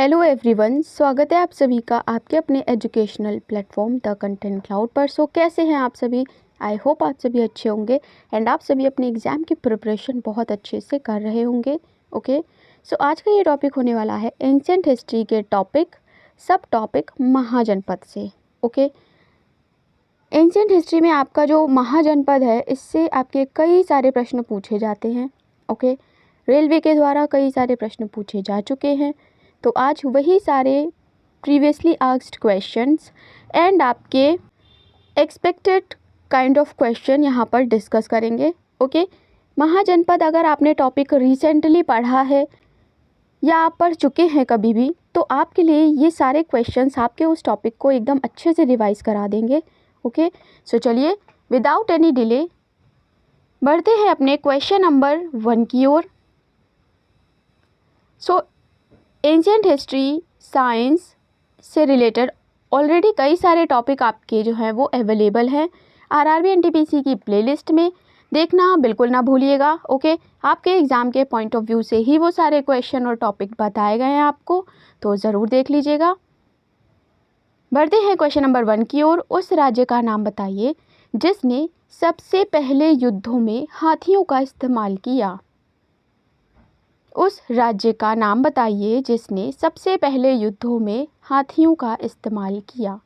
Hello everyone, स्वागत है आप सभी का आपके अपने educational platform the content cloud पर। सो कैसे हैं आप सभी? आई होप आप सभी अच्छे होंगे एंड आप सभी अपने एग्ज़ाम की प्रिपरेशन बहुत अच्छे से कर रहे होंगे। ओके, सो आज का ये टॉपिक होने वाला है एंशिएंट हिस्ट्री के टॉपिक सब टॉपिक महाजनपद से। ओके, एंशिएंट हिस्ट्री में आपका जो महाजनपद है इससे आपके कई सारे प्रश्न पूछे जाते हैं। ओके, रेलवे के द्वारा कई सारे प्रश्न पूछे जा चुके हैं, तो आज वही सारे प्रीवियसली आस्क्ड क्वेश्चंस एंड आपके एक्सपेक्टेड काइंड ऑफ क्वेश्चन यहाँ पर डिस्कस करेंगे। ओके, महाजनपद अगर आपने टॉपिक रिसेंटली पढ़ा है या आप पढ़ चुके हैं कभी भी, तो आपके लिए ये सारे क्वेश्चंस आपके उस टॉपिक को एकदम अच्छे से रिवाइज करा देंगे। ओके, सो चलिए विदाउट एनी डिले बढ़ते हैं अपने क्वेश्चन नंबर 1 की ओर। सो एंशिएंट हिस्ट्री साइंस से रिलेटेड ऑलरेडी कई सारे टॉपिक आपके जो हैं वो अवेलेबल हैं आरआरबी एनटीपीसी की प्लेलिस्ट में, देखना बिल्कुल ना भूलिएगा। ओके, आपके एग्ज़ाम के पॉइंट ऑफ व्यू से ही वो सारे क्वेश्चन और टॉपिक बताए गए हैं आपको, तो ज़रूर देख लीजिएगा। बढ़ते हैं क्वेश्चन नंबर 1 की ओर। उस राज्य का नाम बताइए जिसने सबसे पहले युद्धों में हाथियों का इस्तेमाल किया। उस राज्य का नाम बताइए जिसने सबसे पहले युद्धों में हाथियों का इस्तेमाल किया।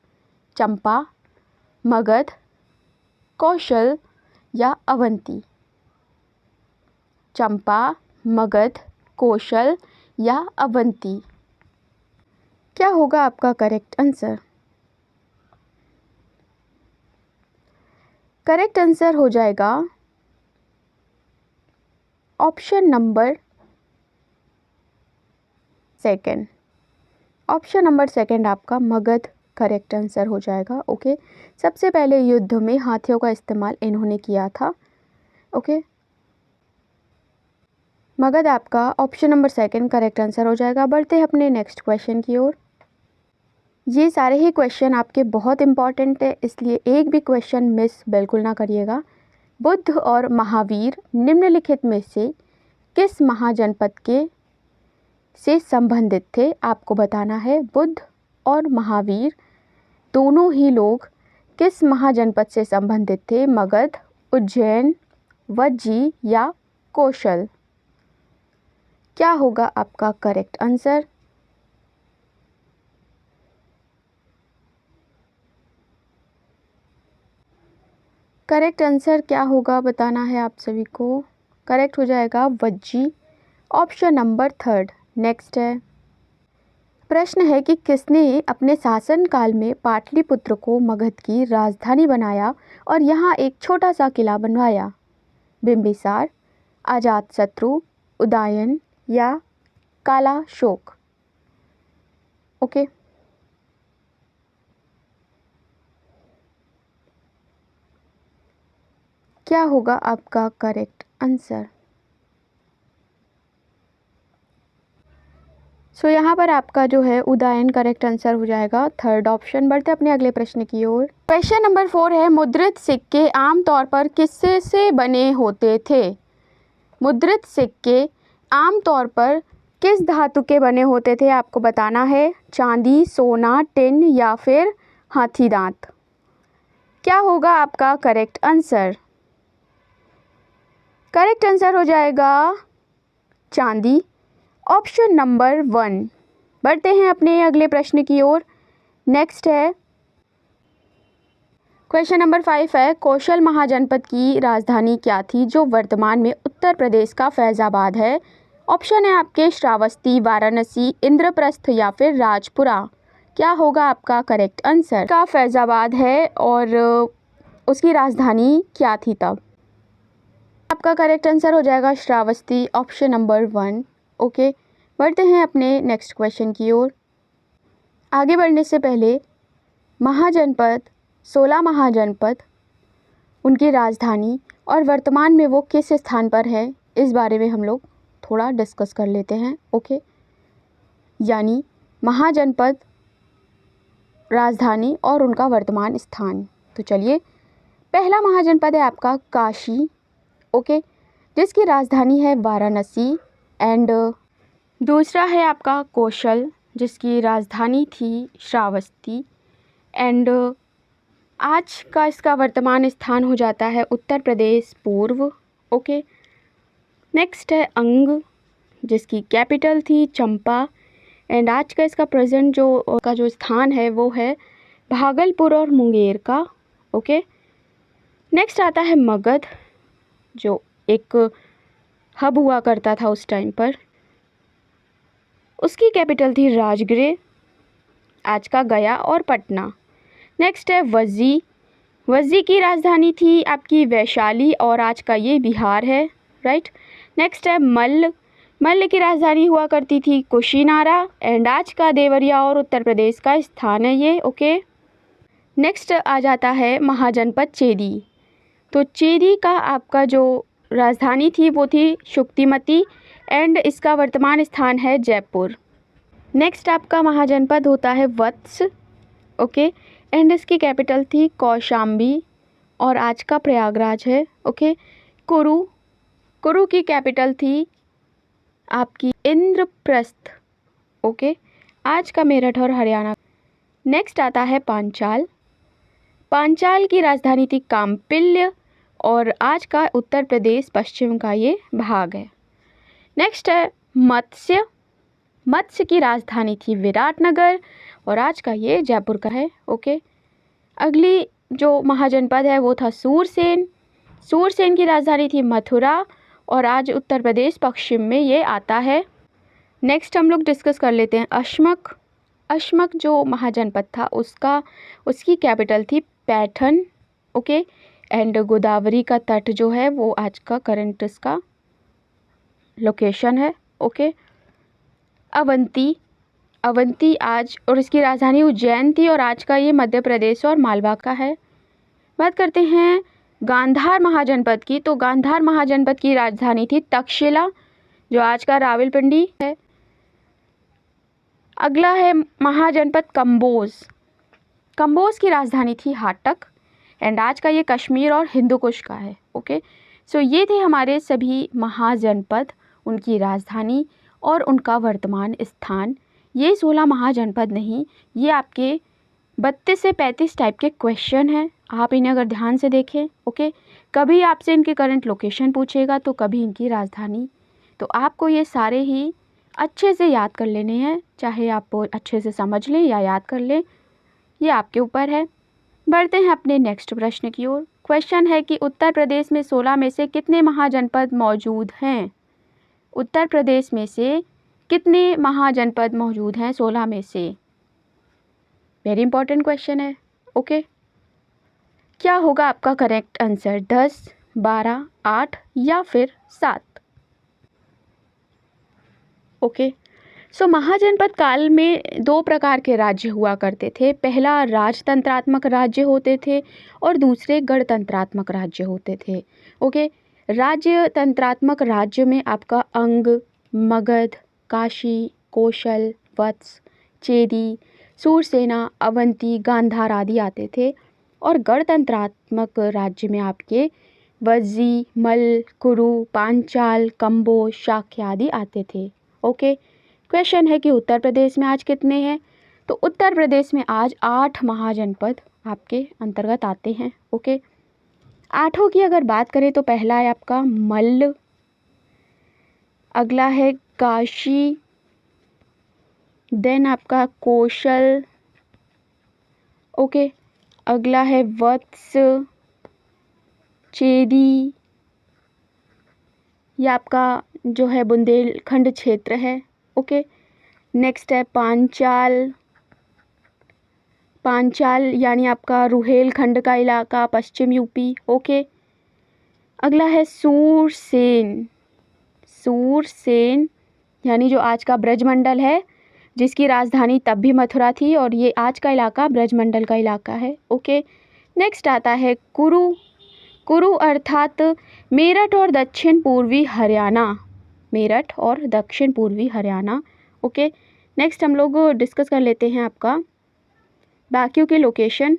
चंपा, मगध, कौशल या अवंती। चंपा, मगध, कौशल या अवंती। क्या होगा आपका करेक्ट आंसर? करेक्ट आंसर हो जाएगा option number second. Option number second आपका मगध करेक्ट आंसर हो जाएगा। ओके, सबसे पहले युद्ध में हाथियों का इस्तेमाल इन्होंने किया था। ओके, मगध आपका option number second correct answer हो जाएगा। बढ़ते हैं अपने नेक्स्ट क्वेश्चन की ओर। ये सारे ही क्वेश्चन आपके बहुत इंपॉर्टेंट है, इसलिए एक भी क्वेश्चन मिस बिल्कुल ना करिएगा। बुद्ध और महावीर निम्नलिखित में से किस महाजनपद के से संबंधित थे? आपको बताना है बुद्ध और महावीर दोनों ही लोग किस महाजनपद से संबंधित थे? मगध, उज्जैन, वज्जी या कौशल। क्या होगा आपका करेक्ट आंसर? करेक्ट आंसर क्या होगा बताना है आप सभी को। करेक्ट हो जाएगा Vajji, option number third. Next है, प्रश्न है कि किसने अपने शासनकाल में पाटलिपुत्र को मगध की राजधानी बनाया और यहाँ एक छोटा सा किला बनवाया? बिंबिसार, अजातशत्रु, उदयन या कालाशोक। ओके, क्या होगा आपका करेक्ट आंसर? सो यहाँ पर आपका जो है उदयन करेक्ट आंसर हो जाएगा, थर्ड ऑप्शन। बढ़ते अपने अगले प्रश्न की ओर। क्वेश्चन नंबर 4 है, मुद्रित सिक्के आमतौर पर किससे से बने होते थे? मुद्रित सिक्के आमतौर पर किस धातु के बने होते थे? आपको बताना है चांदी, सोना, टिन या फिर हाथी दांत। क्या होगा आपका करेक्ट आंसर? करेक्ट आंसर हो जाएगा चांदी, ऑप्शन नंबर 1। बढ़ते हैं अपने अगले प्रश्न की ओर। नेक्स्ट है क्वेश्चन नंबर 5 है, कौशल महाजनपद की राजधानी क्या थी जो वर्तमान में उत्तर प्रदेश का फैजाबाद है? ऑप्शन है आपके श्रावस्ती, वाराणसी, इंद्रप्रस्थ या फिर राजपुरा। क्या होगा आपका करेक्ट आंसर? का फैजाबाद है और उसकी राजधानी क्या थी तब? आपका करेक्ट आंसर हो जाएगा श्रावस्ती, ऑप्शन नंबर 1। ओके, बढ़ते हैं अपने नेक्स्ट क्वेश्चन की ओर। आगे बढ़ने से पहले महाजनपद 16 महाजनपद, उनकी राजधानी और वर्तमान में वो किस स्थान पर है, इस बारे में हम लोग थोड़ा डिस्कस कर लेते हैं। ओके, यानी महाजनपद, राजधानी और उनका वर्तमान स्थान। तो चलिए, पहला महाजनपद है आपका काशी, ओके, जिसकी राजधानी है वाराणसी, एंड दूसरा है आपका कौशल जिसकी राजधानी थी श्रावस्ती। एंड आज का इसका वर्तमान स्थान हो जाता है उत्तर प्रदेश पूर्व। ओके, नेक्स्ट है अंग, जिसकी कैपिटल थी चंपा। एंड आज का इसका प्रेजेंट जो स्थान है वो है भागलपुर और मुंगेर का। ओके, नेक्स्ट आता है मगध, जो एक हब हुआ करता था उस टाइम पर। उसकी कैपिटल थी राजगृह, आज का गया और पटना। नेक्स्ट है वज्जी, वज्जी की राजधानी थी आपकी वैशाली और आज का ये बिहार है, राइट। नेक्स्ट है मल्ल, मल्ल की राजधानी हुआ करती थी कुशीनारा एंड आज का देवरिया और उत्तर प्रदेश का स्थान है ये। ओके, नेक्स्ट आ जाता है महाजनपद चेदी। तो चेदी का आपका जो राजधानी थी वो थी शुक्तिमती एंड इसका वर्तमान स्थान है जयपुर। नेक्स्ट आपका महाजनपद होता है वत्स। ओके, एंड इसकी कैपिटल थी कौशाम्बी और आज का प्रयागराज है। ओके, कुरु, कुरु की कैपिटल थी आपकी इंद्रप्रस्थ। ओके, आज का मेरठ और हरियाणा। नेक्स्ट आता है पांचाल, पांचाल की राजधानी थी काम्पिल्य और आज का उत्तर प्रदेश पश्चिम का ये भाग है। नेक्स्ट है मत्स्य, मत्स्य की राजधानी थी विराटनगर और आज का ये जयपुर का है। ओके, अगली जो महाजनपद है वो था सूरसेन, सूरसेन की राजधानी थी मथुरा और आज उत्तर प्रदेश पश्चिम में ये आता है। नेक्स्ट हम लोग डिस्कस कर लेते हैं अश्मक, अश्मक जो महाजनपद था उसकी कैपिटल थी पैठन। ओके, एंड गोदावरी का तट जो है वो आज का करंट इसका लोकेशन है। ओके, अवंती, अवंती आज और इसकी राजधानी उज्जैन थी और आज का ये मध्य प्रदेश और मालवा का है। बात करते हैं गांधार महाजनपद की। तो गांधार महाजनपद की राजधानी थी तक्षशिला जो आज का रावलपिंडी है। अगला है महाजनपद कंबोज, कंबोज की राजधानी थी हाटक एंड आज का ये कश्मीर और हिंदुकुश का है। ओके, सो ये थे हमारे सभी महाजनपद, उनकी राजधानी और उनका वर्तमान स्थान। ये 16 महाजनपद नहीं, ये आपके 32 से 35 टाइप के क्वेश्चन हैं। आप इन्हें अगर ध्यान से देखें, ओके, कभी आपसे इनकी करंट लोकेशन पूछेगा तो कभी इनकी राजधानी, तो आपको ये सारे ही अच्छे से याद कर लेने हैं, चाहे आप अच्छे से समझ लें या याद कर लें, ये आपके ऊपर है। बढ़ते हैं अपने नेक्स्ट प्रश्न की ओर। क्वेश्चन है कि उत्तर प्रदेश में 16 में से कितने महाजनपद मौजूद हैं? उत्तर प्रदेश में से कितने महाजनपद मौजूद हैं 16 में से? वेरी इंपॉर्टेंट क्वेश्चन है। ओके, क्या होगा आपका करेक्ट आंसर? 10, 12, 8 या फिर 7? ओके, सो महाजनपद काल में 2 प्रकार के राज्य हुआ करते थे। पहला राजतंत्रात्मक राज्य होते थे और दूसरे गणतंत्रात्मक राज्य होते थे। ओके, राज्यतंत्रात्मक राज्य में आपका अंग, मगध, काशी, कौशल, वत्स, चेदी, सूरसेना, अवंती, गांधार आदि आते थे और गणतंत्रात्मक राज्य में आपके वज्जी, मल्ल, कुरु, पांचाल, कंबोज, शाक्य आदि आते थे। ओके, क्वेश्चन है कि उत्तर प्रदेश में आज कितने हैं? तो उत्तर प्रदेश में आज 8 महाजनपद आपके अंतर्गत आते हैं। ओके, 8 की अगर बात करें तो पहला है आपका मल्ल, अगला है काशी, देन आपका कौशल। ओके, अगला है वत्स, चेदी, ये आपका जो है बुंदेलखंड क्षेत्र है। ओके, नेक्स्ट है पांचाल, पांचाल यानी आपका रुहेलखंड का इलाका, पश्चिम यूपी। ओके, अगला है सूरसेन, सूरसेन यानी जो आज का ब्रजमंडल है, जिसकी राजधानी तब भी मथुरा थी और ये आज का इलाका ब्रजमंडल का इलाका है। ओके, नेक्स्ट आता है कुरु, कुरु अर्थात मेरठ और दक्षिण पूर्वी हरियाणा, मेरठ और दक्षिण पूर्वी हरियाणा। ओके, नेक्स्ट हम लोग डिस्कस कर लेते हैं आपका बाकियों के लोकेशन।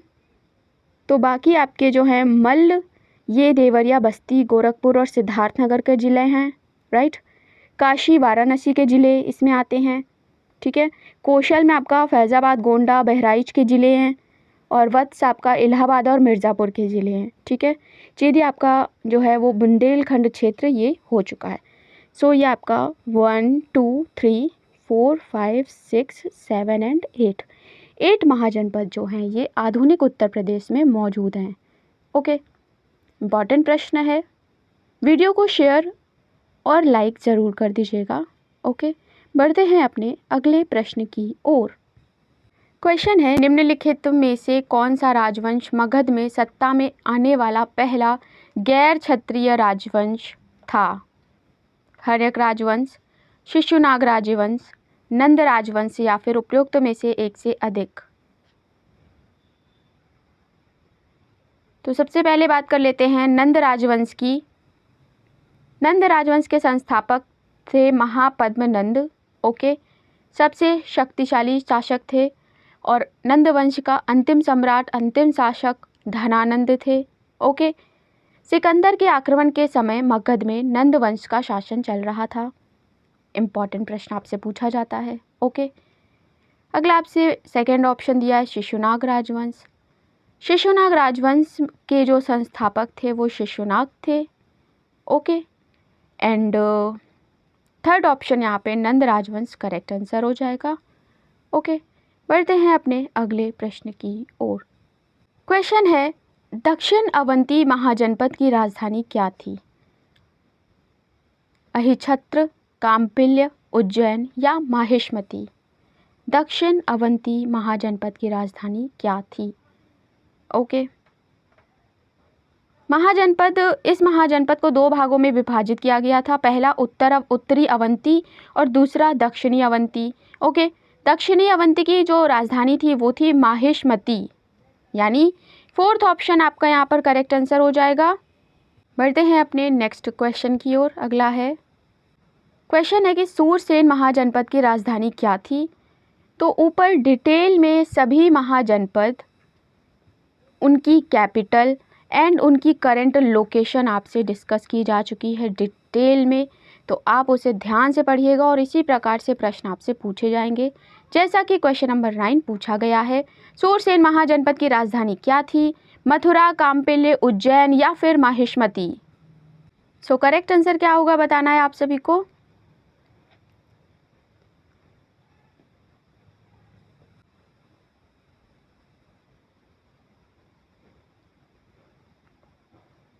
तो बाकी आपके जो हैं मल्ल, ये देवरिया, बस्ती, गोरखपुर और सिद्धार्थनगर के ज़िले हैं, राइट। काशी, वाराणसी के ज़िले इसमें आते हैं। ठीक है। कौशल में आपका फैज़ाबाद, गोंडा, बहराइच के ज़िले हैं और वत्स आपका इलाहाबाद और मिर्ज़ापुर के ज़िले हैं, ठीक है। चीदी आपका जो है वो बुंदेलखंड क्षेत्र ये हो चुका है। सो ये आपका 1 2 3 4 5 6 7 एंड 8 महाजनपद जो हैं ये आधुनिक उत्तर प्रदेश में मौजूद हैं। ओके, इम्पॉर्टेंट प्रश्न है। वीडियो को शेयर और लाइक ज़रूर कर दीजिएगा। ओके, बढ़ते हैं अपने अगले प्रश्न की ओर। क्वेश्चन है, निम्नलिखित में से कौन सा राजवंश मगध में सत्ता में आने वाला पहला गैर क्षत्रिय राजवंश था? हर्यक राजवंश, शिशुनाग राजवंश, नंद राजवंश या फिर उपरोक्त में से एक से अधिक? तो सबसे पहले बात कर लेते हैं नंद राजवंश की। नंद राजवंश के संस्थापक थे महापद्म नंद। ओके, सबसे शक्तिशाली शासक थे और नंद वंश का अंतिम सम्राट, अंतिम शासक धनानंद थे। ओके, सिकंदर के आक्रमण के समय मगध में नंद वंश का शासन चल रहा था। इम्पॉर्टेंट प्रश्न आपसे पूछा जाता है। ओके, अगला आपसे सेकंड ऑप्शन दिया है शिशुनाग राजवंश। शिशुनाग राजवंश के जो संस्थापक थे वो शिशुनाग थे। ओके, एंड थर्ड ऑप्शन यहाँ पे नंद राजवंश करेक्ट आंसर हो जाएगा। ओके, बढ़ते हैं अपने अगले प्रश्न की ओर। क्वेश्चन है, दक्षिण अवंती महाजनपद की राजधानी क्या थी? अहिछत्र, काम्पिल्य, उज्जैन या माहिष्मती? दक्षिण अवंती महाजनपद की राजधानी क्या थी? ओके, महाजनपद, इस महाजनपद को दो भागों में विभाजित किया गया था। पहला उत्तरी अवंती और दूसरा दक्षिणी अवंती। ओके, दक्षिणी अवंती की जो राजधानी थी वो थी माहिष्मती, यानी फोर्थ ऑप्शन आपका यहाँ पर करेक्ट आंसर हो जाएगा। बढ़ते हैं अपने नेक्स्ट क्वेश्चन की ओर। अगला है, क्वेश्चन है कि सूरसेन महाजनपद की राजधानी क्या थी? तो ऊपर डिटेल में सभी महाजनपद, उनकी कैपिटल एंड उनकी करंट लोकेशन आपसे डिस्कस की जा चुकी है डिटेल में, तो आप उसे ध्यान से पढ़िएगा और इसी प्रकार से प्रश्न आपसे पूछे जाएंगे। जैसा कि क्वेश्चन नंबर 9 पूछा गया है, सूरसेन महाजनपद की राजधानी क्या थी? मथुरा, काम्पिल्य, उज्जैन या फिर माहिष्मती? सो करेक्ट आंसर क्या होगा बताना है आप सभी को।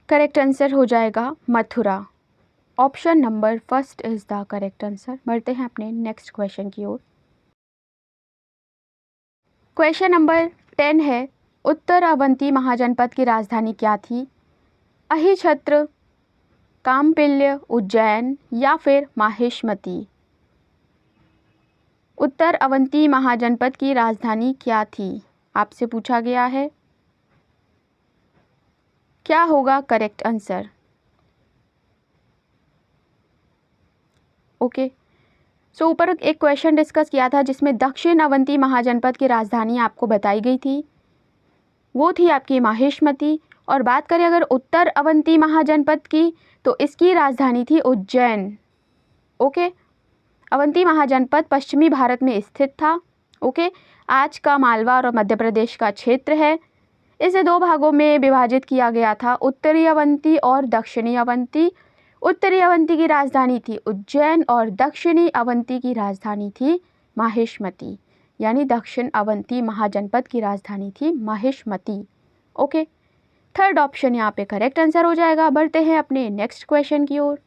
करेक्ट आंसर हो जाएगा Mathura. Option number first is the correct answer. बढ़ते हैं अपने नेक्स्ट क्वेश्चन की ओर। क्वेश्चन नंबर 10 है, उत्तर अवंती महाजनपद की राजधानी क्या थी? अहिछत्र, काम्पिल्य, उज्जैन या फिर माहिष्मती? उत्तर अवंती महाजनपद की राजधानी क्या थी आपसे पूछा गया है, क्या होगा करेक्ट आंसर? ओके, सो ऊपर एक क्वेश्चन डिस्कस किया था जिसमें दक्षिण अवंती महाजनपद की राजधानी आपको बताई गई थी, वो थी आपकी माहिष्मती। और बात करें अगर उत्तर अवंती महाजनपद की, तो इसकी राजधानी थी उज्जैन। ओके, अवंती महाजनपद पश्चिमी भारत में स्थित था। ओके, आज का मालवा और मध्य प्रदेश का क्षेत्र है। इसे दो भागों में विभाजित किया गया था, उत्तरी अवंती और दक्षिणी अवंती। उत्तरी अवंती की राजधानी थी उज्जैन और दक्षिणी अवंती की राजधानी थी माहिष्मती, यानी दक्षिण अवंती महाजनपद की राजधानी थी माहिष्मती। ओके, थर्ड ऑप्शन यहाँ पे करेक्ट आंसर हो जाएगा। बढ़ते हैं अपने नेक्स्ट क्वेश्चन की ओर।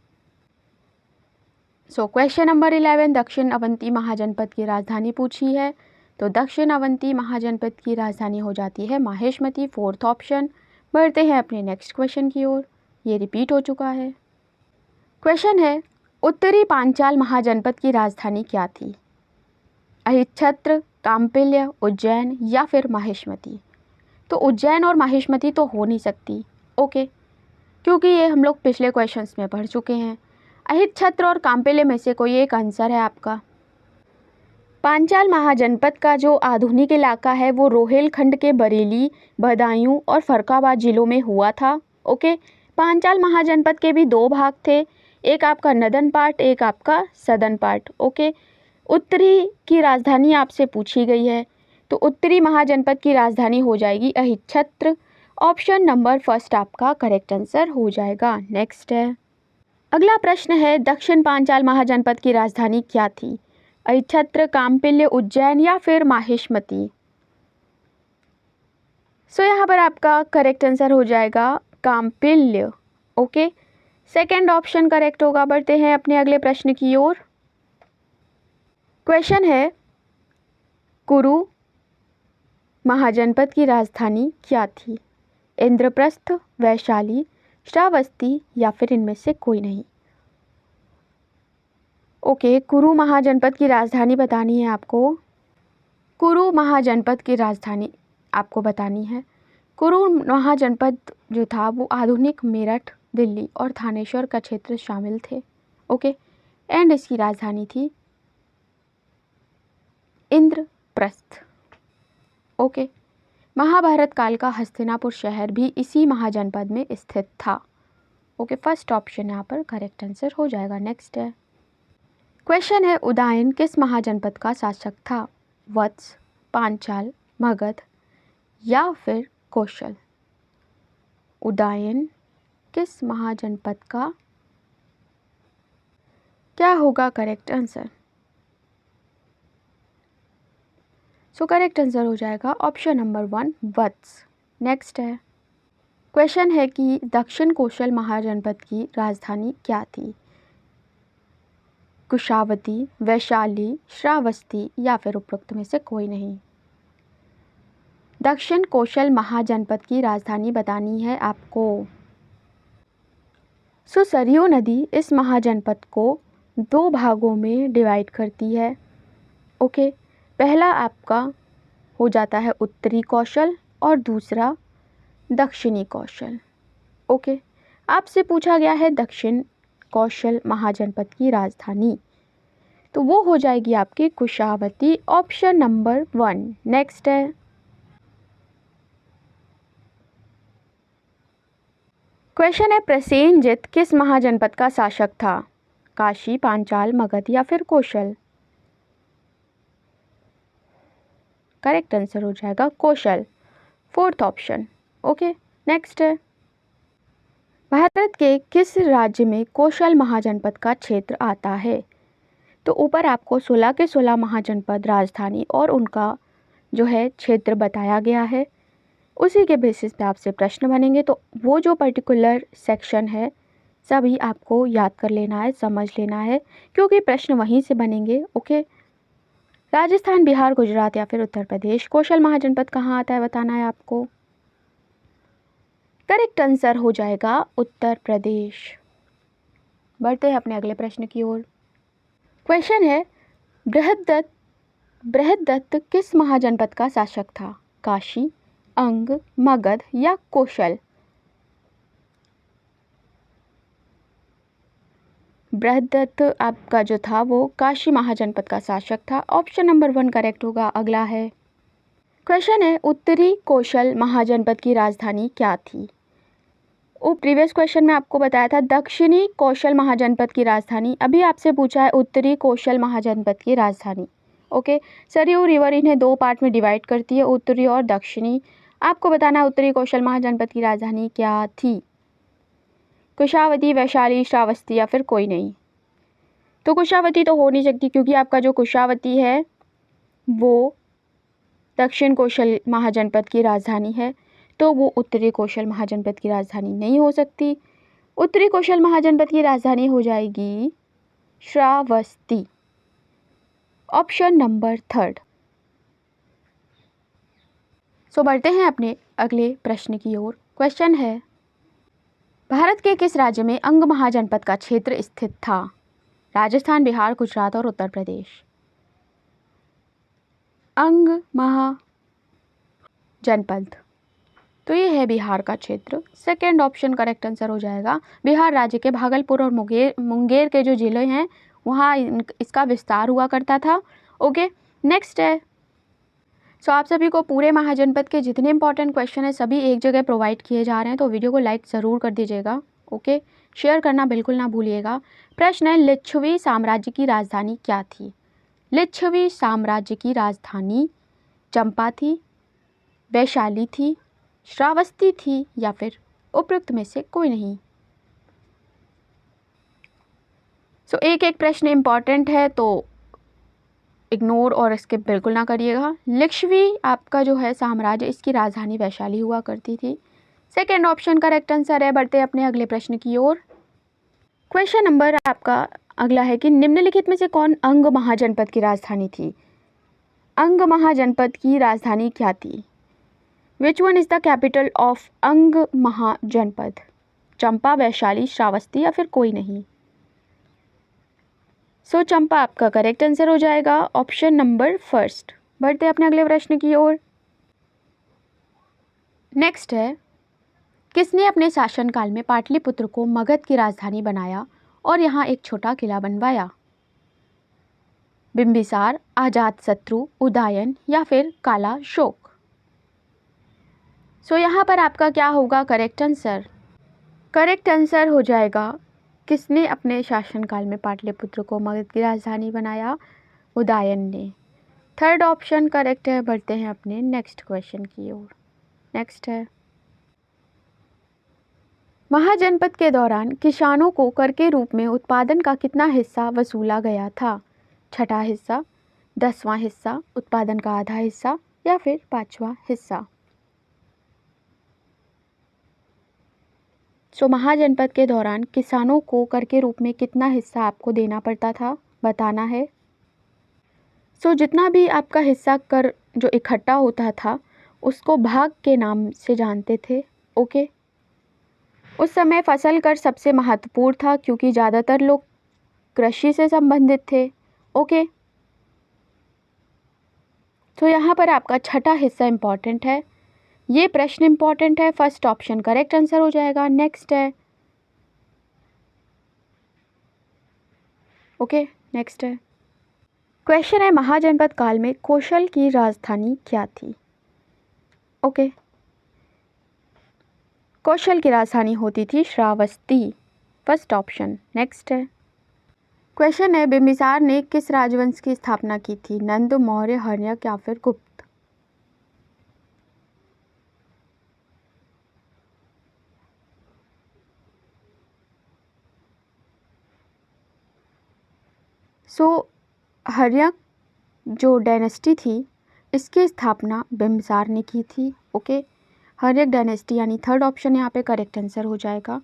सो क्वेश्चन नंबर 11, दक्षिण अवंती महाजनपद की राजधानी पूछी है, तो दक्षिण अवंती महाजनपद की राजधानी हो जाती है माहिष्मती, फोर्थ ऑप्शन। बढ़ते हैं अपने नेक्स्ट क्वेश्चन की ओर, ये रिपीट हो चुका है। क्वेश्चन है, उत्तरी पांचाल महाजनपद की राजधानी क्या थी? अहिछत्र, काम्पिल्य, उज्जैन या फिर माहिष्मती? तो उज्जैन और माहिष्मती तो हो नहीं सकती। ओके, क्योंकि ये हम लोग पिछले क्वेश्चंस में पढ़ चुके हैं। अहिछत्र और काम्पिल्य में से कोई एक आंसर है आपका। पांचाल महाजनपद का जो आधुनिक इलाका है वो रोहेलखंड के बरेली, बदायूं और फर्रुखाबाद जिलों में हुआ था। ओके, पांचाल महाजनपद के भी दो भाग थे, एक आपका नदन पार्ट, एक आपका सदन पार्ट। ओके, उत्तरी की राजधानी आपसे पूछी गई है, तो उत्तरी महाजनपद की राजधानी हो जाएगी अहिच्छत्र। ऑप्शन नंबर फर्स्ट आपका करेक्ट आंसर हो जाएगा। नेक्स्ट है, अगला प्रश्न है, दक्षिण पांचाल महाजनपद की राजधानी क्या थी? अहिच्छत्र, काम्पिल्य, उज्जैन या फिर माहिष्मती। सो यहाँ पर आपका करेक्ट आंसर हो जाएगा Kampilya. Okay, second option correct होगा। बढ़ते हैं अपने अगले प्रश्न की ओर। क्वेश्चन है, कुरु महाजनपद की राजधानी क्या थी? इंद्रप्रस्थ, वैशाली, श्रावस्ती या फिर इनमें से कोई नहीं। ओके, कुरु महाजनपद की राजधानी बतानी है आपको। कुरु महाजनपद की राजधानी आपको बतानी है। कुरु महाजनपद जो था वो आधुनिक मेरठ, दिल्ली और थानेश्वर का क्षेत्र शामिल थे। ओके, एंड इसकी राजधानी थी इंद्रप्रस्थ। ओके, महाभारत काल का हस्तिनापुर शहर भी इसी महाजनपद में स्थित था। ओके, फर्स्ट ऑप्शन यहाँ पर करेक्ट आंसर हो जाएगा। नेक्स्ट है, क्वेश्चन है, उदयन किस महाजनपद का शासक था? वत्स, पांचाल, मगध या फिर कौशल। उदयन किस महाजनपद का, क्या होगा correct answer? So correct answer हो जाएगा ऑप्शन नंबर 1 वत्स। नेक्स्ट है, क्वेश्चन है कि दक्षिण कौशल महाजनपद की राजधानी क्या थी? कुशावती, वैशाली, श्रावस्ती या फिर उपरोक्त में से कोई नहीं। दक्षिण कौशल महाजनपद की राजधानी बतानी है आपको। सो सरयू नदी इस महाजनपद को 2 भागों में डिवाइड करती है। ओके, पहला आपका हो जाता है उत्तरी कौशल और दूसरा दक्षिणी कौशल। ओके, आपसे पूछा गया है दक्षिण कौशल महाजनपद की राजधानी, तो वो हो जाएगी आपकी कुशावती, ऑप्शन नंबर 1। नेक्स्ट है, क्वेश्चन है, प्रसेनजित किस महाजनपद का शासक था? काशी, पांचाल, मगध या फिर कौशल। करेक्ट आंसर हो जाएगा कौशल, फोर्थ ऑप्शन। ओके, नेक्स्ट है, भारत के किस राज्य में कौशल महाजनपद का क्षेत्र आता है? तो ऊपर आपको 16 के 16 महाजनपद, राजधानी और उनका जो है क्षेत्र बताया गया है। उसी के बेसिस पे आपसे प्रश्न बनेंगे, तो वो जो पर्टिकुलर सेक्शन है सभी आपको याद कर लेना है, समझ लेना है, क्योंकि प्रश्न वहीं से बनेंगे। ओके, राजस्थान, बिहार, गुजरात या फिर उत्तर प्रदेश, कौशल महाजनपद कहाँ आता है बताना है आपको। करेक्ट आंसर हो जाएगा उत्तर प्रदेश। बढ़ते हैं अपने अगले प्रश्न की ओर। क्वेश्चन है, बृहदत्त किस महाजनपद का शासक था? काशी, अंग, मगध या कौशल। बृहदत्त आपका जो था वो काशी महाजनपद का शासक था, ऑप्शन नंबर 1 करेक्ट होगा। अगला है, क्वेश्चन है, उत्तरी कौशल महाजनपद की राजधानी क्या थी? वो प्रीवियस क्वेश्चन में आपको बताया था दक्षिणी कौशल महाजनपद की राजधानी, अभी आपसे पूछा है उत्तरी कौशल महाजनपद की राजधानी। ओके, सरयू रिवर इन्हें 2 पार्ट में डिवाइड करती है, उत्तरी और दक्षिणी। आपको बताना है उत्तरी कौशल महाजनपद की राजधानी क्या थी? कुशावती, वैशाली, श्रावस्ती या फिर कोई नहीं। तो कुशावती तो हो नहीं सकती, क्योंकि आपका जो कुशावती है वो दक्षिण कौशल महाजनपद की राजधानी है, तो वो उत्तरी कौशल महाजनपद की राजधानी नहीं हो सकती। उत्तरी कौशल महाजनपद की राजधानी हो जाएगी श्रावस्ती, ऑप्शन नंबर 3। सो बढ़ते हैं अपने अगले प्रश्न की ओर। क्वेश्चन है, भारत के किस राज्य में अंग महाजनपद का क्षेत्र स्थित था? राजस्थान, बिहार, गुजरात और उत्तर प्रदेश। अंग महाजनपद, तो ये है बिहार का क्षेत्र, सेकेंड ऑप्शन करेक्ट आंसर हो जाएगा। बिहार राज्य के भागलपुर और मुंगेर के जो जिले हैं वहाँ इसका विस्तार हुआ करता था। ओके, नेक्स्ट है, सो आप सभी को पूरे महाजनपद के जितने इंपॉर्टेंट क्वेश्चन हैं सभी एक जगह प्रोवाइड किए जा रहे हैं, तो वीडियो को लाइक ज़रूर कर दीजिएगा। ओके, शेयर करना बिल्कुल ना भूलिएगा। प्रश्न है, लिच्छवी साम्राज्य की राजधानी क्या थी? लिच्छवी साम्राज्य की राजधानी चंपा थी, वैशाली थी, श्रावस्ती थी या फिर उपयुक्त में से कोई नहीं। एक एक प्रश्न इम्पॉर्टेंट है तो इग्नोर और स्किप बिल्कुल ना करिएगा। लिच्छवी आपका जो है साम्राज्य, इसकी राजधानी वैशाली हुआ करती थी। सेकेंड ऑप्शन करेक्ट आंसर है। बढ़ते अपने अगले प्रश्न की ओर। क्वेश्चन नंबर आपका अगला है कि निम्नलिखित में से कौन अंग महाजनपद की राजधानी थी? अंग महाजनपद की राजधानी क्या थी? Which one is the capital of अंग महाजनपद? चंपा, वैशाली, श्रावस्ती या फिर कोई नहीं? चंपा आपका करेक्ट आंसर हो जाएगा, ऑप्शन नंबर फर्स्ट। बढ़ते अपने अगले प्रश्न की ओर। नेक्स्ट है, किसने अपने शासनकाल में पाटलिपुत्र को मगध की राजधानी बनाया और यहाँ एक छोटा किला बनवाया? बिंबिसार, अजातशत्रु, उदयन या फिर काला शोक? यहाँ पर आपका क्या होगा करेक्ट आंसर? करेक्ट आंसर हो जाएगा, किसने अपने शासनकाल में पाटलिपुत्र को मगध की राजधानी बनाया? उदयन ने। थर्ड ऑप्शन करेक्ट है। बढ़ते हैं अपने नेक्स्ट क्वेश्चन की ओर। नेक्स्ट है, महाजनपद के दौरान किसानों को कर के रूप में उत्पादन का कितना हिस्सा वसूला गया था? छठा हिस्सा, 10वां हिस्सा, उत्पादन का आधा हिस्सा या फिर 5वां हिस्सा? महाजनपद के दौरान किसानों को कर के रूप में कितना हिस्सा आपको देना पड़ता था, बताना है। जितना भी आपका हिस्सा कर जो इकट्ठा होता था उसको भाग के नाम से जानते थे। ओके, उस समय फसल कर सबसे महत्वपूर्ण था क्योंकि ज़्यादातर लोग कृषि से संबंधित थे। ओके, यहाँ पर आपका छठा हिस्सा इम्पॉर्टेंट है। ये प्रश्न इम्पॉर्टेंट है। फर्स्ट ऑप्शन करेक्ट आंसर हो जाएगा। नेक्स्ट है, ओके नेक्स्ट है, क्वेश्चन है, महाजनपद काल में कौशल की राजधानी क्या थी? ओके, कौशल की राजधानी होती थी श्रावस्ती। First option. नेक्स्ट है, क्वेश्चन है, बिंबिसार ने किस राजवंश की स्थापना की थी? नंद, मौर्य, हर्यक या फिर गुप्त? हर्यक जो डायनेस्टी थी इसकी स्थापना बिंबिसार ने की थी। ओके, हर्यक डायनेस्टी यानी थर्ड ऑप्शन यहाँ पे करेक्ट आंसर हो जाएगा।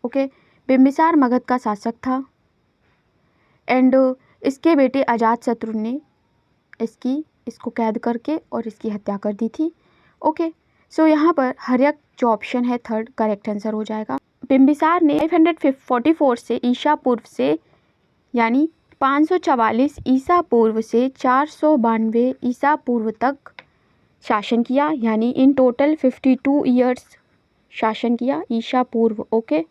ओके, बिंबिसार मगध का शासक था एंड इसके बेटे अजातशत्रु ने इसको कैद करके और इसकी हत्या कर दी थी। ओके, यहाँ पर हर्यक जो ऑप्शन है थर्ड करेक्ट आंसर हो जाएगा। बिंबिसार ने 544 से ईसा पूर्व से यानी 544 ईसा पूर्व से 492 ईसा पूर्व तक शासन किया, यानी इन टोटल 52 ईयर्स शासन किया ईसा पूर्व। ओके,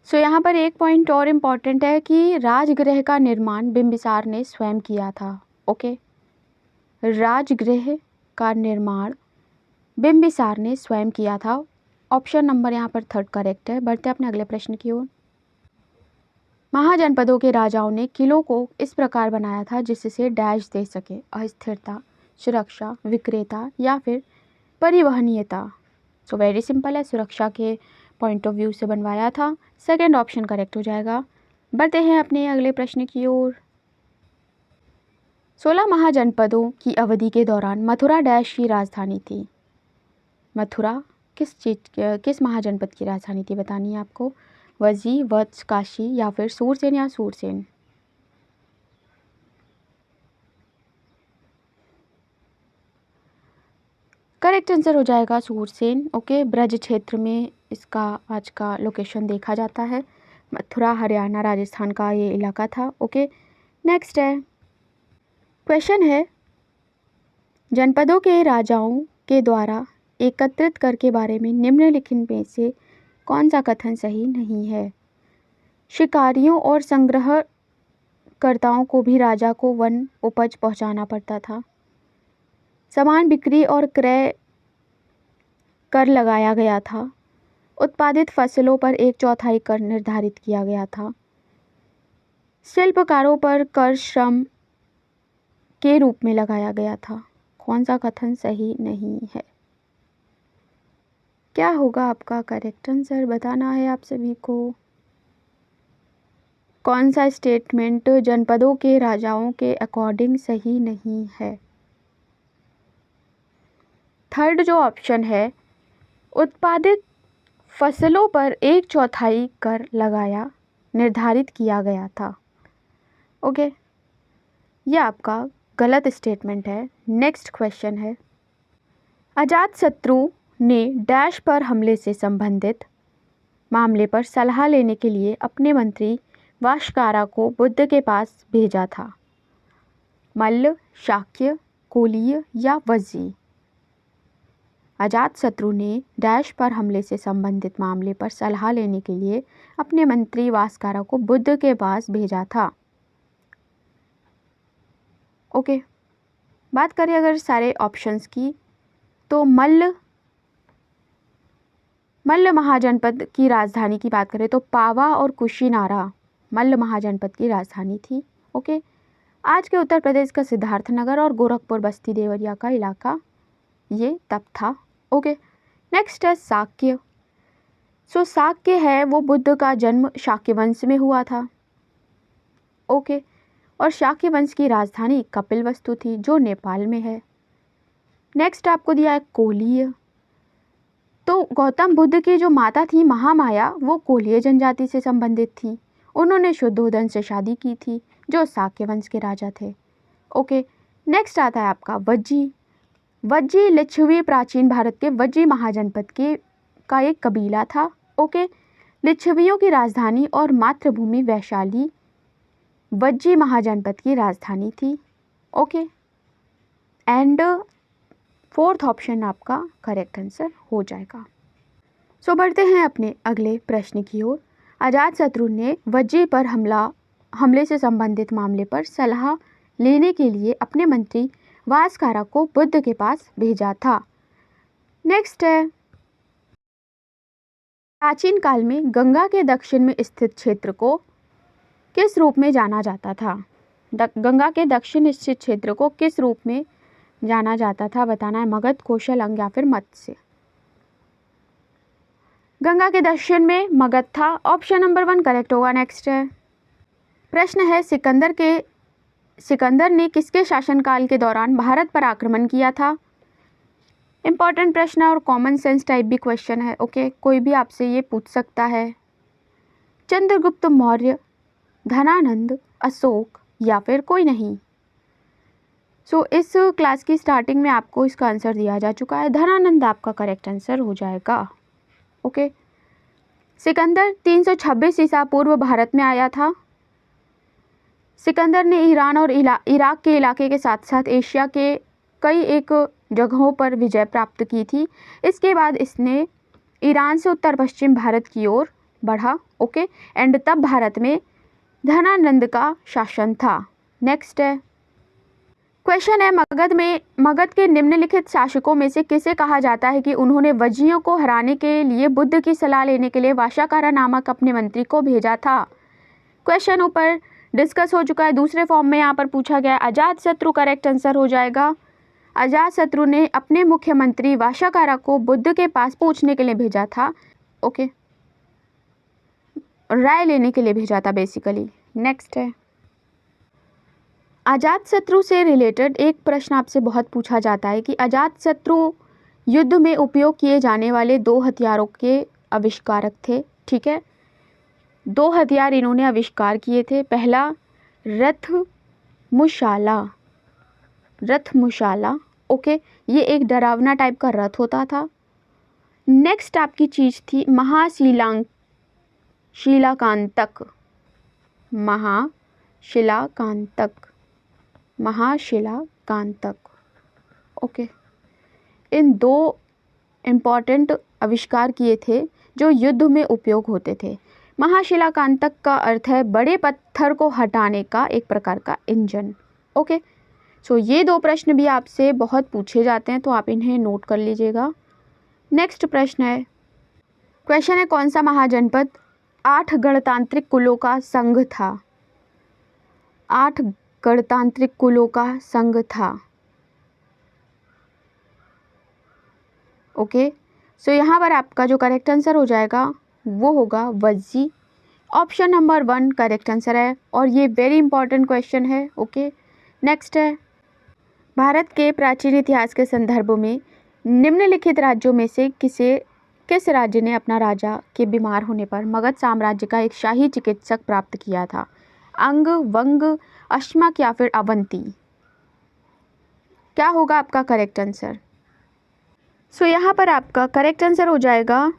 यहाँ पर एक पॉइंट और इम्पॉर्टेंट है कि राजगृह का निर्माण बिंबिसार ने स्वयं किया था। ओके, राजगृह का निर्माण बिंबिसार ने स्वयं किया था। ऑप्शन नंबर यहाँ पर थर्ड करेक्ट है। बढ़ते अपने अगले प्रश्न की ओर। महाजनपदों के राजाओं ने किलों को इस प्रकार बनाया था जिससे डैश दे सके, अस्थिरता, सुरक्षा, विक्रेता या फिर परिवहनीयता? वेरी सिंपल है, सुरक्षा के पॉइंट ऑफ व्यू से बनवाया था। सेकंड ऑप्शन करेक्ट हो जाएगा। बढ़ते हैं अपने अगले प्रश्न की ओर। 16 महाजनपदों की अवधि के दौरान मथुरा डैश की राजधानी थी। मथुरा किस महाजनपद की राजधानी थी बतानी है आपको। वजी, वत्स, काशी या फिर सूरसेन या सूरसेन? करेक्ट आंसर हो जाएगा सूरसेन। ओके, ब्रज क्षेत्र में इसका आज का लोकेशन देखा जाता है। मथुरा हरियाणा राजस्थान का ये इलाका था। ओके, नेक्स्ट है, क्वेश्चन है, जनपदों के राजाओं के द्वारा एकत्रित कर के बारे में निम्नलिखित में से कौन सा कथन सही नहीं है? शिकारियों और संग्रहकर्ताओं को भी राजा को वन उपज पहुंचाना पड़ता था। सामान बिक्री और क्रय कर लगाया गया था। उत्पादित फसलों पर 1/4 कर निर्धारित किया गया था। शिल्पकारों पर कर श्रम के रूप में लगाया गया था। कौन सा कथन सही नहीं है? क्या होगा आपका करेक्ट आंसर, बताना है आप सभी को। कौन सा स्टेटमेंट जनपदों के राजाओं के अकॉर्डिंग सही नहीं है? थर्ड जो ऑप्शन है, उत्पादित फसलों पर 1/4 कर लगाया निर्धारित किया गया था। ओके, ये आपका गलत स्टेटमेंट है। नेक्स्ट क्वेश्चन है, अजातशत्रु ने डैश पर हमले से संबंधित मामले पर सलाह लेने के लिए अपने मंत्री वाशकारा को बुद्ध के पास भेजा था। मल्ल, शाक्य, कोलीय या वज्जी? अजातशत्रु ने डैश पर हमले से संबंधित मामले पर सलाह लेने के लिए अपने मंत्री वाशकारा को बुद्ध के पास भेजा था। ओके, बात करें अगर सारे ऑप्शंस की, तो मल्ल महाजनपद की राजधानी की बात करें तो पावा और कुशीनारा मल्ल महाजनपद की राजधानी थी। ओके, आज के उत्तर प्रदेश का सिद्धार्थनगर और गोरखपुर बस्ती देवरिया का इलाका ये तब था। ओके, नेक्स्ट है शाक्य। सो शाक्य है वो बुद्ध का जन्म शाक्य वंश में हुआ था। ओके, और शाक्य वंश की राजधानी कपिलवस्तु थी जो नेपाल में है। नेक्स्ट आपको दिया है कोलीय। तो गौतम बुद्ध की जो माता थी महामाया, वो कोलीय जनजाति से संबंधित थी। उन्होंने शुद्धोधन से शादी की थी जो शाक्य वंश के राजा थे। ओके, नेक्स्ट आता है आपका वज्जी। वज्जी लिच्छवी प्राचीन भारत के वज्जी महाजनपद के का एक कबीला था। ओके, लिच्छवियों की राजधानी और मातृभूमि वैशाली वज्जी महाजनपद की राजधानी थी। ओके, एंड फोर्थ ऑप्शन आपका करेक्ट आंसर हो जाएगा। सो बढ़ते हैं अपने अगले प्रश्न की ओर। अजातशत्रु ने वज्जी पर हमले से संबंधित मामले पर सलाह लेने के लिए अपने मंत्री वाशकारा को बुद्ध के पास भेजा था। नेक्स्ट है, प्राचीन काल में गंगा के दक्षिण में स्थित क्षेत्र को किस रूप में जाना जाता था? गंगा के दक्षिण स्थित क्षेत्र को किस रूप में जाना जाता था? बताना है मगध, कौशल, अंग या फिर मत्स्य। गंगा के दक्षिण में मगध था। ऑप्शन नंबर 1 करेक्ट होगा। नेक्स्ट है, प्रश्न है, सिकंदर ने किसके शासनकाल के दौरान भारत पर आक्रमण किया था? इंपॉर्टेंट प्रश्न है और कॉमन सेंस टाइप भी क्वेश्चन है। ओके, कोई भी आपसे ये पूछ सकता है। चंद्रगुप्त मौर्य, धनानंद, अशोक या फिर कोई नहीं? सो इस क्लास की स्टार्टिंग में आपको इसका आंसर दिया जा चुका है। धनानंद आपका करेक्ट आंसर हो जाएगा। ओके, सिकंदर 326 ईसा पूर्व भारत में आया था। सिकंदर ने ईरान और इराक के इलाके के साथ साथ एशिया के कई एक जगहों पर विजय प्राप्त की थी। इसके बाद इसने ईरान से उत्तर पश्चिम भारत की ओर बढ़ा। ओके, एंड तब भारत में धनानंद का शासन था। नेक्स्ट है, क्वेश्चन है, मगध के निम्नलिखित शासकों में से किसे कहा जाता है कि उन्होंने वज्जियों को हराने के लिए बुद्ध की सलाह लेने के लिए वाशाकारा नामक अपने मंत्री को भेजा था? क्वेश्चन ऊपर डिस्कस हो चुका है, दूसरे फॉर्म में यहाँ पर पूछा गया। अजातशत्रु करेक्ट आंसर हो जाएगा। अजातशत्रु ने अपने मुख्यमंत्री वाशाकारा को बुद्ध के पास पूछने के लिए भेजा था। ओके, राय लेने के लिए भेजा था बेसिकली। नेक्स्ट है, अजातशत्रु से रिलेटेड एक प्रश्न आपसे बहुत पूछा जाता है कि अजातशत्रु युद्ध में उपयोग किए जाने वाले 2 हथियारों के आविष्कारक थे। ठीक है, 2 हथियार इन्होंने आविष्कार किए थे। पहला रथमुशाला। ओके, ये एक डरावना टाइप का रथ होता था। नेक्स्ट आपकी चीज थी महाशिलाकांतक। ओके, इन 2 इम्पॉर्टेंट आविष्कार किए थे जो युद्ध में उपयोग होते थे। महाशिलाकांतक का अर्थ है बड़े पत्थर को हटाने का एक प्रकार का इंजन। ओके, सो ये 2 प्रश्न भी आपसे बहुत पूछे जाते हैं, तो आप इन्हें नोट कर लीजिएगा। नेक्स्ट प्रश्न है, कौन सा महाजनपद 8 गणतांत्रिक कुलों का संघ था? 8 गणतांत्रिक कुलों का संघ था। ओके, सो यहाँ पर आपका जो करेक्ट आंसर हो जाएगा वो होगा Vajji. Option number 1 correct answer है और ये वेरी इंपॉर्टेंट क्वेश्चन है। ओके, नेक्स्ट है, भारत के प्राचीन इतिहास के संदर्भ में निम्नलिखित राज्यों में से किस राज्य ने अपना राजा के बीमार होने पर मगध साम्राज्य का एक शाही चिकित्सक प्राप्त किया था? अंग, वंग, अश्मक या फिर अवंती? क्या होगा आपका करेक्ट आंसर? सो यहाँ पर आपका करेक्ट आंसर हो जाएगा,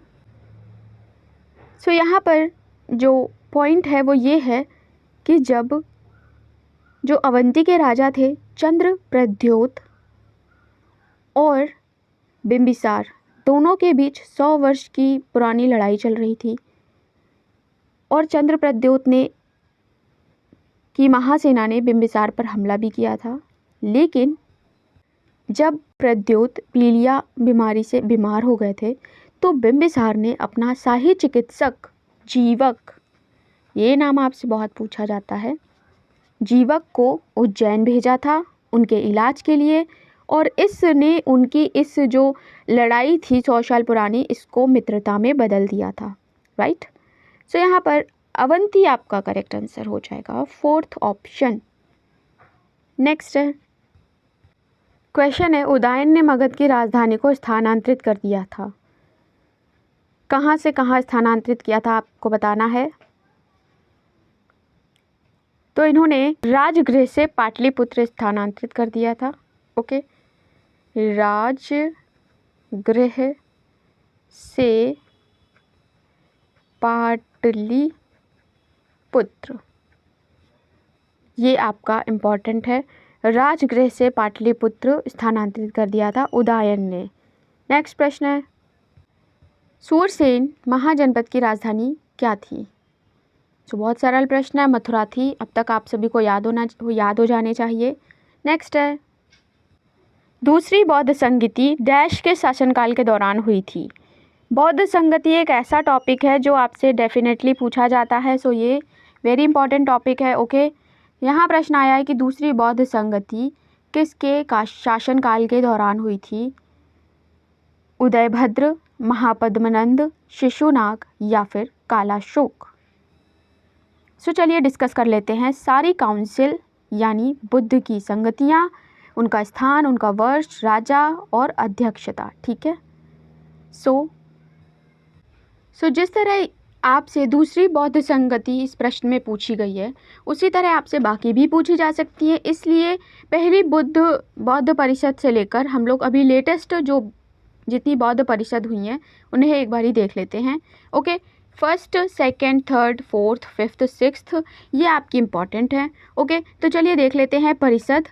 सो यहाँ पर जो पॉइंट है वो ये है कि जब जो अवंती के राजा थे चंद्रप्रद्योत और बिंबिसार, दोनों के बीच 100 वर्ष की पुरानी लड़ाई चल रही थी और चंद्रप्रद्योत ने की महासेना ने बिंबिसार पर हमला भी किया था। लेकिन जब प्रद्योत पीलिया बीमारी से बीमार हो गए थे तो बिंबिसार ने अपना शाही चिकित्सक जीवक, ये नाम आपसे बहुत पूछा जाता है, जीवक को उज्जैन भेजा था उनके इलाज के लिए और इसने उनकी इस जो लड़ाई थी 100 साल पुरानी, इसको मित्रता में बदल दिया था। राइट, सो यहाँ पर अवंती आपका करेक्ट आंसर हो जाएगा, 4th ऑप्शन। नेक्स्ट है, क्वेश्चन है, उदयन ने मगध की राजधानी को स्थानांतरित कर दिया था। कहाँ से कहाँ स्थानांतरित किया था आपको बताना है। तो इन्होंने राजगृह से पाटलिपुत्र स्थानांतरित कर दिया था। ओके, राजगृह से पाटलिपुत्र, ये आपका इम्पॉर्टेंट है, राजगृह से पाटलिपुत्र स्थानांतरित कर दिया था उदयन ने। नेक्स्ट प्रश्न है, सूरसेन महाजनपद की राजधानी क्या थी? तो बहुत सरल प्रश्न है, मथुरा थी। अब तक आप सभी को याद हो जाने चाहिए। नेक्स्ट है, दूसरी बौद्ध संगति डैश के शासनकाल के दौरान हुई थी? बौद्ध संगति एक ऐसा टॉपिक है जो आपसे डेफिनेटली पूछा जाता है, सो ये वेरी इंपॉर्टेंट टॉपिक है। ओके, यहाँ प्रश्न आया है कि दूसरी बौद्ध संगति किसके शासनकाल के दौरान हुई थी? उदयभद्र, महापद्मनंद, शिशुनाग या फिर कालाशोक? सो चलिए डिस्कस कर लेते हैं सारी काउंसिल यानी बुद्ध की संगतियाँ, उनका स्थान, उनका वर्ष, राजा और अध्यक्षता। ठीक है, सो जिस तरह आपसे दूसरी बौद्ध संगति इस प्रश्न में पूछी गई है उसी तरह आपसे बाकी भी पूछी जा सकती है। इसलिए पहली बौद्ध परिषद से लेकर हम लोग अभी लेटेस्ट जो जितनी बौद्ध परिषद हुई हैं उन्हें एक बार ही देख लेते हैं। Okay, 1st, 2nd, 3rd, 4th, 5th, 6th, ये आपकी इम्पॉर्टेंट है। ओके, तो चलिए देख लेते हैं परिषद,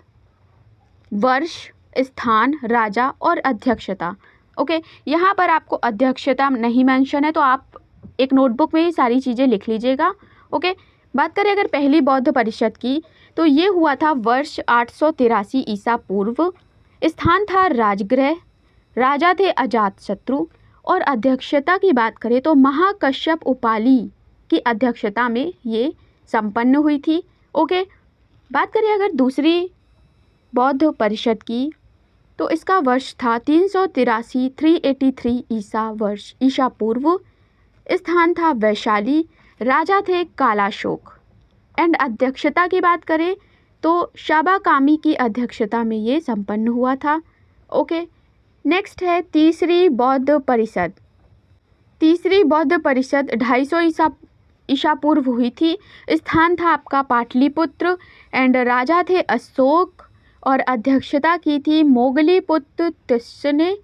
वर्ष, स्थान, राजा और अध्यक्षता। ओके, यहाँ पर आपको अध्यक्षता नहीं मेंशन है तो आप एक नोटबुक में ही सारी चीज़ें लिख लीजिएगा। ओके, बात करें अगर पहली बौद्ध परिषद की तो ये हुआ था वर्ष 883 ईसा पूर्व। स्थान था राजगृह, राजा थे अजातशत्रु और अध्यक्षता की बात करें तो महाकश्यप उपाली की अध्यक्षता में ये संपन्न हुई थी। ओके, बात करें अगर दूसरी बौद्ध परिषद की तो इसका वर्ष था 383 ईसा पूर्व। स्थान था वैशाली, राजा थे कालाशोक एंड अध्यक्षता की बात करें तो शाबाकामी की अध्यक्षता में ये संपन्न हुआ था। ओके, नेक्स्ट है तीसरी बौद्ध परिषद। तीसरी बौद्ध परिषद 250 ईसा पूर्व हुई थी। स्थान था आपका पाटलिपुत्र एंड राजा थे अशोक और अध्यक्षता की थी मोगलीपुत्र तिस्स ने।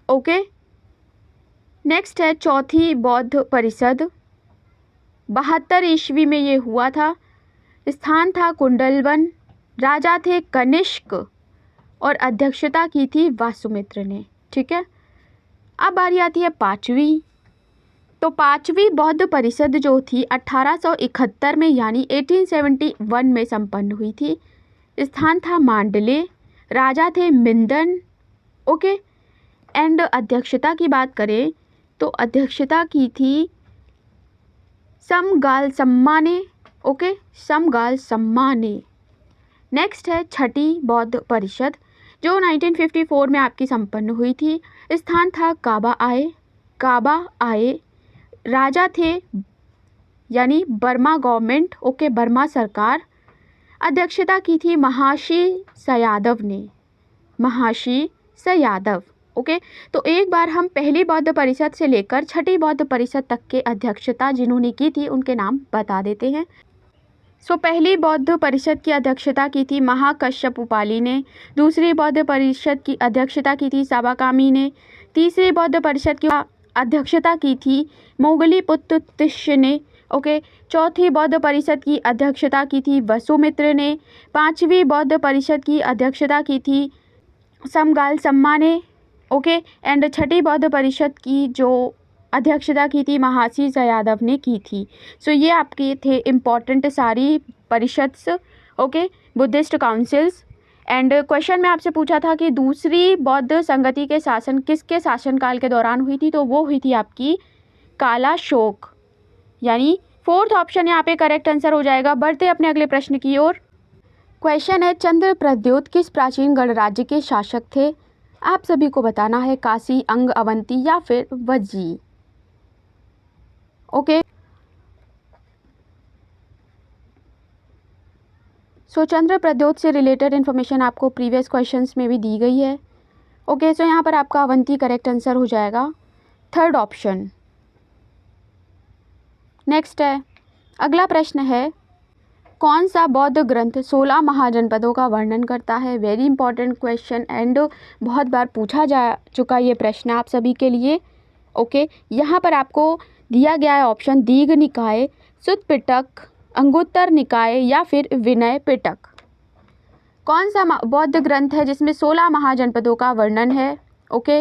ओके, नेक्स्ट है चौथी बौद्ध परिषद, 72 ईस्वी में ये हुआ था। स्थान था कुंडलवन, राजा थे कनिष्क और अध्यक्षता की थी वासुमित्र ने। ठीक है, अब बारी आती है पांचवी। तो पांचवी बौद्ध परिषद जो थी 1871 में यानी 1871 में संपन्न हुई थी। स्थान था मांडले, राजा थे मिंदन। ओके, एंड अध्यक्षता की बात करें तो अध्यक्षता की थी समगाल सम्मा ने। ओके, समगाल सम्मा ने। नेक्स्ट है छठी बौद्ध परिषद जो 1954 में आपकी संपन्न हुई थी। स्थान था काबा आए। राजा थे यानी बर्मा गवर्नमेंट, ओके, बर्मा सरकार। अध्यक्षता की थी महाशी यादव, ओके। तो एक बार हम पहली बौद्ध परिषद से लेकर छठी बौद्ध परिषद तक के अध्यक्षता जिन्होंने की थी उनके नाम बता देते हैं। पहली बौद्ध परिषद की अध्यक्षता की थी महाकश्यप उपाली ने। दूसरी बौद्ध परिषद की अध्यक्षता की थी साबाकामी ने। तीसरी बौद्ध परिषद की अध्यक्षता की थी मोगलीपुत्र तिष्य ने, ओके। चौथी बौद्ध परिषद की अध्यक्षता की थी वसुमित्र ने। पांचवी बौद्ध परिषद की अध्यक्षता की थी समगाल सम्मा ने, ओके। एंड छठी बौद्ध परिषद की जो अध्यक्षता की थी महासी यादव ने की थी। ये आपके थे इम्पॉर्टेंट सारी परिषद्स, okay, Buddhist councils. And question में आपसे पूछा था कि दूसरी बौद्ध संगति के शासन किसके शासनकाल के दौरान हुई थी, तो वो हुई थी आपकी कालाशोक, यानी फोर्थ ऑप्शन यहाँ पे करेक्ट आंसर हो जाएगा। बढ़ते अपने अगले प्रश्न की ओर। क्वेश्चन है चंद्रप्रद्योत किस प्राचीन गणराज्य के शासक थे? आप सभी को बताना है काशी, अंग, अवंती या फिर वज्जी, ओके। चंद्रप्रद्योत से रिलेटेड इन्फॉर्मेशन आपको प्रीवियस क्वेश्चंस में भी दी गई है, ओके। यहाँ पर आपका अवंती करेक्ट आंसर हो जाएगा, थर्ड ऑप्शन। नेक्स्ट है, अगला प्रश्न है कौन सा बौद्ध ग्रंथ 16 महाजनपदों का वर्णन करता है? वेरी इंपॉर्टेंट क्वेश्चन एंड बहुत बार पूछा जा चुका ये प्रश्न आप सभी के लिए, ओके। यहाँ पर आपको दिया गया है ऑप्शन दीघ निकाय, सुत्त पिटक, अंगुत्तर निकाय या फिर विनय पिटक। कौन सा बौद्ध ग्रंथ है जिसमें 16 महाजनपदों का वर्णन है, ओके।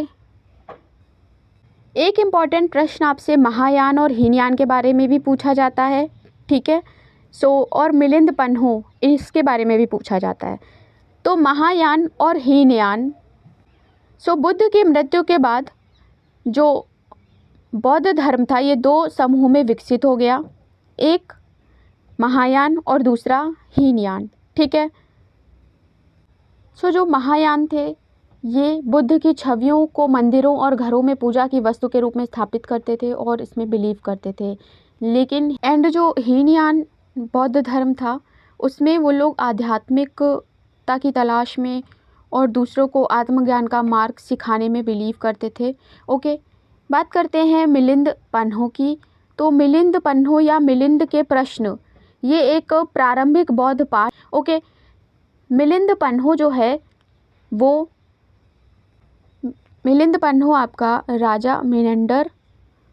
एक इम्पॉर्टेंट प्रश्न आपसे महायान और हीनयान के बारे में भी पूछा जाता है, ठीक है। और मिलिंद पन्हो इसके बारे में भी पूछा जाता है। तो महायान और हीनयान, बुद्ध की मृत्यु के बाद जो बौद्ध धर्म था ये दो समूह में विकसित हो गया, एक महायान और दूसरा हीनयान, ठीक है। जो महायान थे ये बुद्ध की छवियों को मंदिरों और घरों में पूजा की वस्तु के रूप में स्थापित करते थे और इसमें बिलीव करते थे। लेकिन जो हीनयान बौद्ध धर्म था उसमें वो लोग आध्यात्मिकता की तलाश में और दूसरों को आत्मज्ञान का मार्ग सिखाने में बिलीव करते थे, ओके। बात करते हैं मिलिंद पन्हो की। तो मिलिंद पन्हो या मिलिंद के प्रश्न ये एक प्रारंभिक बौद्ध पाठ, ओके। मिलिंद पन्हो जो है वो मिलिंद पन्हो आपका राजा मेनेंडर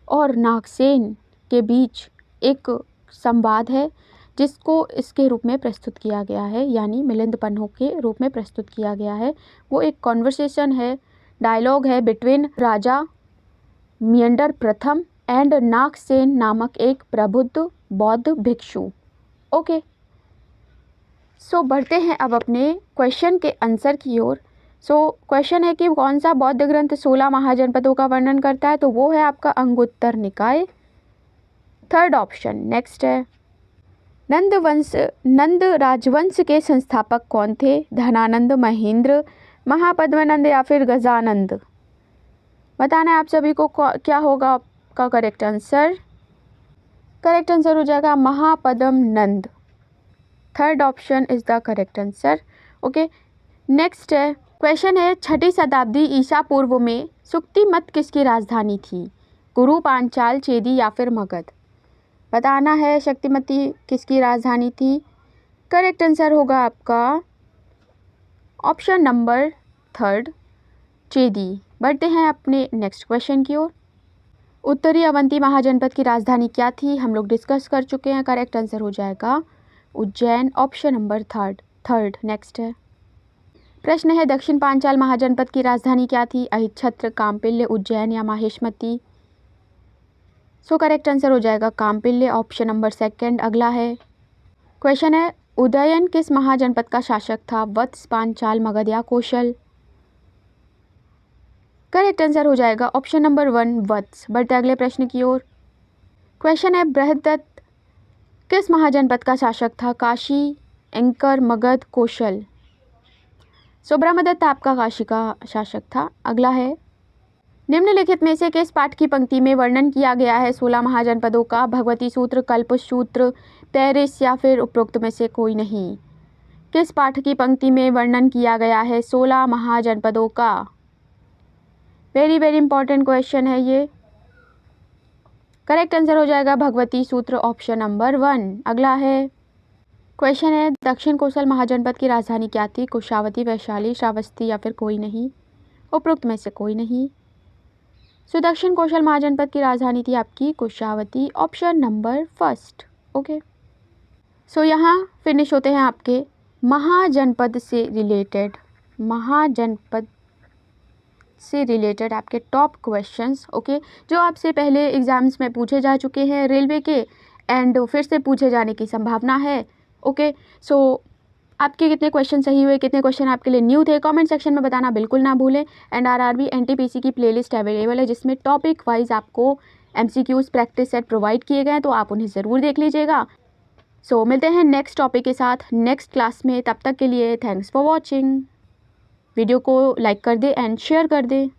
और नागसेन के बीच एक संवाद है जिसको इसके रूप में प्रस्तुत किया गया है, यानी मिलिंद पन्हो के रूप में प्रस्तुत किया गया है। वो एक कॉन्वर्सेशन है, डायलॉग है बिटवीन राजा मेनेंडर प्रथम एंड नागसेन नामक एक प्रबुद्ध बौद्ध भिक्षु, ओके। बढ़ते हैं अब अपने क्वेश्चन के आंसर की ओर। क्वेश्चन है कि कौन सा बौद्ध ग्रंथ 16 महाजनपदों का वर्णन करता है? तो वो है आपका अंगुत्तर निकाय, थर्ड ऑप्शन। नेक्स्ट है नंद राजवंश के संस्थापक कौन थे? धनानंद, महेंद्र, महापद्मानंद या फिर गजानंद? बताना है आप सभी को क्या होगा आपका करेक्ट आंसर। करेक्ट आंसर हो जाएगा Mahapadma Nanda, third option is the correct answer, okay. Next है क्वेश्चन है छठी शताब्दी ईसा पूर्व में सुक्ति मत किसकी राजधानी थी? कुरु, पांचाल, चेदी या फिर मगध? बताना है शक्तिमती किसकी राजधानी थी। करेक्ट आंसर होगा आपका ऑप्शन नंबर थर्ड, चेदी। बढ़ते हैं अपने नेक्स्ट क्वेश्चन की ओर। उत्तरी अवंती महाजनपद की राजधानी क्या थी? हम लोग डिस्कस कर चुके हैं। करेक्ट आंसर हो जाएगा Ujjain, option number third. Next है प्रश्न है दक्षिण पांचाल महाजनपद की राजधानी क्या थी? अहिच्छत्र, काम्पिल्य, उज्जैन या माहेश्मती? करेक्ट आंसर हो जाएगा काम्पिल्य, ऑप्शन नंबर सेकंड। अगला है क्वेश्चन है उदयन किस महाजनपद का शासक था? वत्स, पांचाल, मगध या कौशल? करेक्ट आंसर हो जाएगा ऑप्शन नंबर 1 वत्स। बढ़ते अगले प्रश्न की ओर। क्वेश्चन है बृहदत्त किस महाजनपद का शासक था? काशी एंकर मगध कौशल। सोब्रमदत्त आपका काशी का शासक था। अगला है, निम्नलिखित में से किस पाठ की पंक्ति में वर्णन किया गया है 16 महाजनपदों का? भगवती सूत्र, कल्प सूत्र, पेरिस या फिर उपरोक्त में से कोई नहीं। किस पाठ की पंक्ति में वर्णन किया गया है 16 महाजनपदों का? वेरी वेरी इंपॉर्टेंट क्वेश्चन है ये। करेक्ट आंसर हो जाएगा भगवती सूत्र, ऑप्शन नंबर 1। अगला है, क्वेश्चन है, दक्षिण कौशल महाजनपद की राजधानी क्या थी? कुशावती, वैशाली, श्रावस्ती या फिर कोई नहीं। उपरोक्त में से कोई नहीं। सो दक्षिण कौशल महाजनपद की राजधानी थी आपकी कुशावती, ऑप्शन नंबर 1। ओके, सो यहाँ फिनिश होते हैं आपके महाजनपद से रिलेटेड आपके टॉप क्वेश्चंस। ओके, जो आपसे पहले एग्जाम्स में पूछे जा चुके हैं रेलवे के, एंड फिर से पूछे जाने की संभावना है। ओके, सो आपके कितने क्वेश्चन सही हुए, कितने क्वेश्चन आपके लिए न्यू थे, कमेंट सेक्शन में बताना बिल्कुल ना भूलें। एंड आरआरबी एनटीपीसी की प्लेलिस्ट अवेलेबल है जिसमें टॉपिक वाइज आपको एमसीक्यूज प्रैक्टिस सेट प्रोवाइड किए गए हैं, तो आप उन्हें ज़रूर देख लीजिएगा। सो मिलते हैं नेक्स्ट टॉपिक के साथ नेक्स्ट क्लास में। तब तक के लिए थैंक्स फॉर वॉचिंग। वीडियो को लाइक कर दे एंड शेयर कर दे।